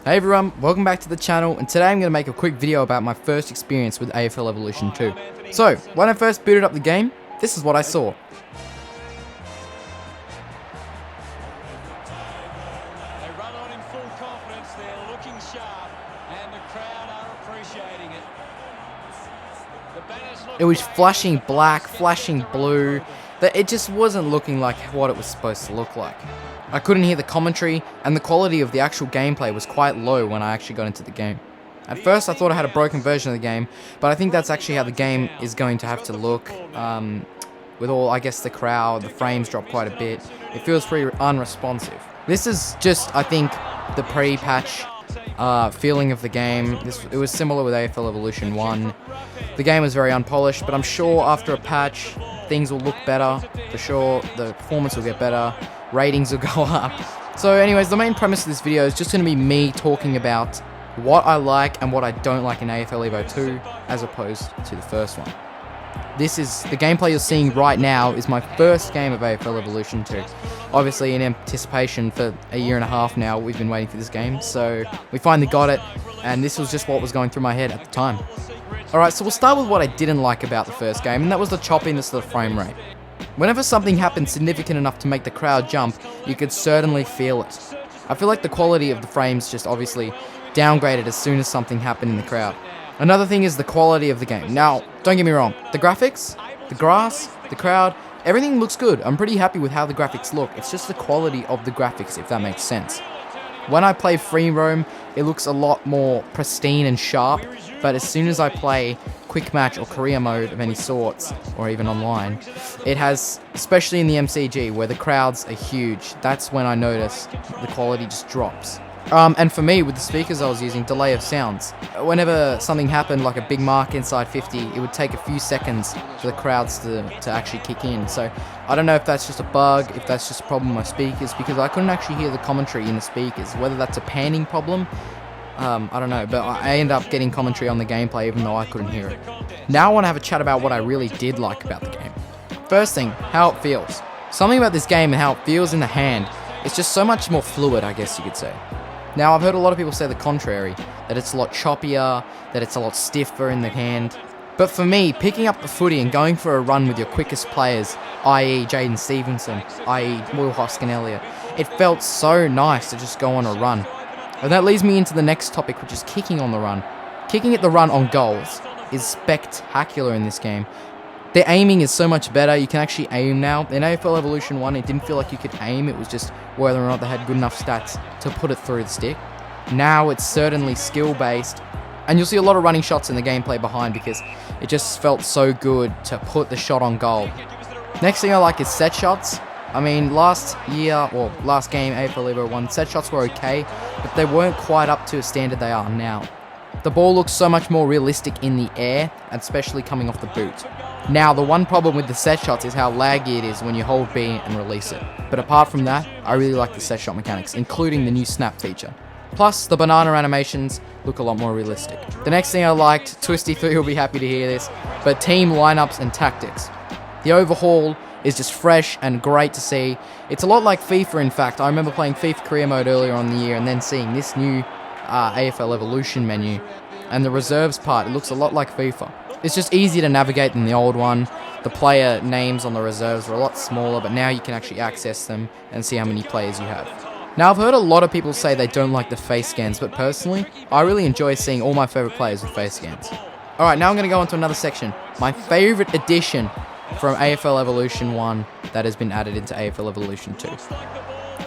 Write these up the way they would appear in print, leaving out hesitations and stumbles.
Hey everyone, welcome back to the channel, and today I'm going to make a quick video about my first experience with AFL Evolution 2. So, when I first booted up the game, this is what I saw. They run on in full confidence, they're looking sharp, and the crowd are appreciating it. It was flashing black, flashing blue, that it just wasn't looking like what it was supposed to look like. I couldn't hear the commentary, and the quality of the actual gameplay was quite low when I actually got into the game. At first I thought I had a broken version of the game, but I think that's actually how the game is going to have to look. With all, I guess, the crowd, the frames drop quite a bit. It feels pretty unresponsive. This is just, I think, the pre-patch feeling of the game. It was similar with AFL Evolution 1. The game was very unpolished, but I'm sure after a patch, things will look better. For sure, the performance will get better. Ratings will go up. So anyways, the main premise of this video is just going to be me talking about what I like and what I don't like in AFL Evo 2 as opposed to the first one. This is the gameplay you're seeing right now is my first game of AFL Evolution 2. Obviously in anticipation for a year and a half now, we've been waiting for this game, so we finally got it, and this was just what was going through my head at the time. Alright, so we'll start with what I didn't like about the first game, and that was the choppiness of the frame rate. Whenever something happened significant enough to make the crowd jump, you could certainly feel it. I feel like the quality of the frames just obviously downgraded as soon as something happened in the crowd. Another thing is the quality of the game. Now, don't get me wrong, the graphics, the grass, the crowd, everything looks good. I'm pretty happy with how the graphics look. It's just the quality of the graphics, if that makes sense. When I play free roam, it looks a lot more pristine and sharp, but as soon as I play quick match or career mode of any sorts, or even online, it has, especially in the MCG where the crowds are huge, that's when I notice the quality just drops. And for me, with the speakers I was using, delay of sounds. Whenever something happened, like a big mark inside 50, it would take a few seconds for the crowds to actually kick in. So I don't know if that's just a bug, if that's just a problem with my speakers, because I couldn't actually hear the commentary in the speakers. Whether that's a panning problem, I don't know, but I end up getting commentary on the gameplay even though I couldn't hear it. Now I want to have a chat about what I really did like about the game. First thing, how it feels. Something about this game and how it feels in the hand, it's just so much more fluid, I guess you could say. Now, I've heard a lot of people say the contrary, that it's a lot choppier, that it's a lot stiffer in the hand. But for me, picking up the footy and going for a run with your quickest players, i.e. Jaden Stevenson, i.e. Will Hoskin-Elliott, it felt so nice to just go on a run. And that leads me into the next topic, which is kicking on the run. Kicking at the run on goals is spectacular in this game. The aiming is so much better. You can actually aim now. In AFL Evolution 1, it didn't feel like you could aim. It was just whether or not they had good enough stats to put it through the stick. Now it's certainly skill-based. And you'll see a lot of running shots in the gameplay behind because it just felt so good to put the shot on goal. Next thing I like is set shots. I mean, last game, AFL Evo 1, set shots were okay, but they weren't quite up to a standard they are now. The ball looks so much more realistic in the air, especially coming off the boot. Now, the one problem with the set shots is how laggy it is when you hold B and release it. But apart from that, I really like the set shot mechanics, including the new snap feature. Plus, the banana animations look a lot more realistic. The next thing I liked, Twisty3 will be happy to hear this, but team lineups and tactics. The overhaul is just fresh and great to see. It's a lot like FIFA, in fact. I remember playing FIFA career mode earlier on in the year and then seeing this new AFL Evolution menu. And the reserves part, it looks a lot like FIFA. It's just easier to navigate than the old one. The player names on the reserves are a lot smaller, but now you can actually access them and see how many players you have. Now, I've heard a lot of people say they don't like the face scans, but personally, I really enjoy seeing all my favorite players with face scans. Alright, now I'm going to go on to another section. My favorite addition from AFL Evolution 1 that has been added into AFL Evolution 2.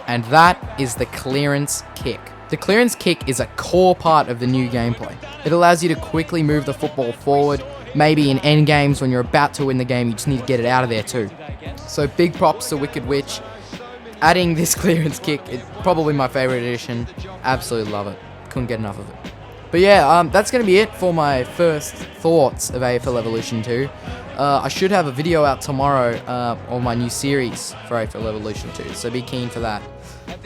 And that is the clearance kick. The clearance kick is a core part of the new gameplay. It allows you to quickly move the football forward. Maybe in end games when you're about to win the game, you just need to get it out of there too. So big props to Wicked Witch. Adding this clearance kick, it's probably my favorite addition. Absolutely love it. Couldn't get enough of it. But yeah, that's going to be it for my first thoughts of AFL Evolution 2. I should have a video out tomorrow on my new series for AFL Evolution 2, so be keen for that.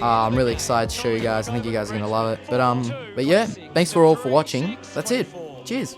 I'm really excited to show you guys. I think you guys are going to love it. But yeah, thanks for all for watching. That's it. Cheers.